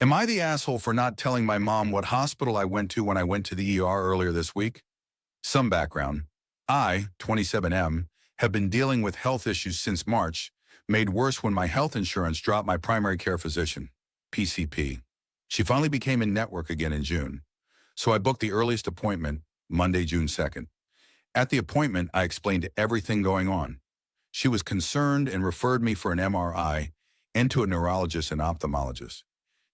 Am I the asshole for not telling my mom what hospital I went to when I went to the ER earlier this week? Some background. I, 27M, have been dealing with health issues since March, made worse when my health insurance dropped my primary care physician, PCP. She finally became in network again in June. So I booked the earliest appointment, Monday, June 2nd. At the appointment, I explained everything going on. She was concerned and referred me for an MRI and to a neurologist and ophthalmologist.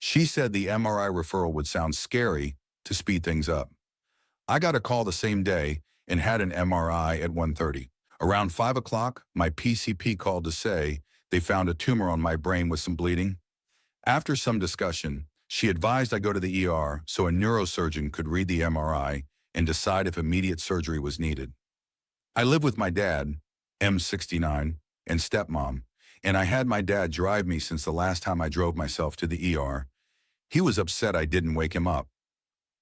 She said the MRI referral would sound scary to speed things up. I got a call the same day and had an MRI at 1:30. Around 5 o'clock, my PCP called to say they found a tumor on my brain with some bleeding. After some discussion, she advised I go to the ER so a neurosurgeon could read the MRI and decide if immediate surgery was needed. I live with my dad, M69, and stepmom, and I had my dad drive me since the last time I drove myself to the ER. He was upset I didn't wake him up.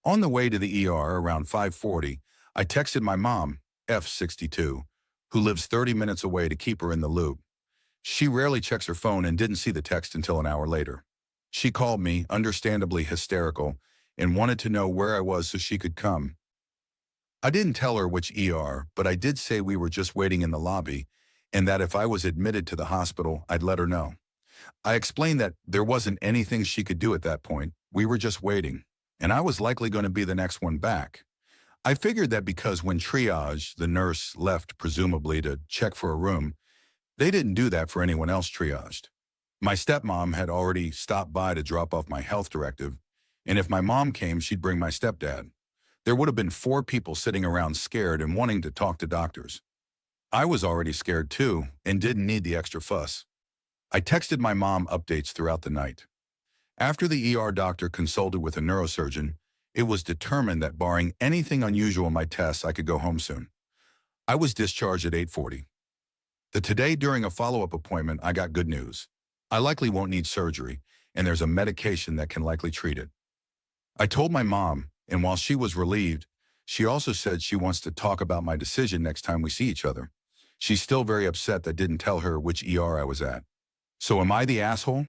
On the way to the ER around 5:40, I texted my mom, F62, who lives 30 minutes away to keep her in the loop. She rarely checks her phone and didn't see the text until an hour later. She called me, understandably hysterical, and wanted to know where I was so she could come. I didn't tell her which ER, but I did say we were just waiting in the lobby and that if I was admitted to the hospital, I'd let her know. I explained that there wasn't anything she could do at that point. We were just waiting, and I was likely going to be the next one back. I figured that because when triage, the nurse left presumably to check for a room, they didn't do that for anyone else triaged. My stepmom had already stopped by to drop off my health directive, and if my mom came, she'd bring my stepdad. There would have been 4 people sitting around scared and wanting to talk to doctors. I was already scared too and didn't need the extra fuss. I texted my mom updates throughout the night. After the ER doctor consulted with a neurosurgeon, it was determined that barring anything unusual in my tests, I could go home soon. I was discharged at 8:40. Today, during a follow-up appointment, I got good news. I likely won't need surgery, and there's a medication that can likely treat it. I told my mom, and while she was relieved, she also said she wants to talk about my decision next time we see each other. She's still very upset that I didn't tell her which ER I was at. So am I the asshole?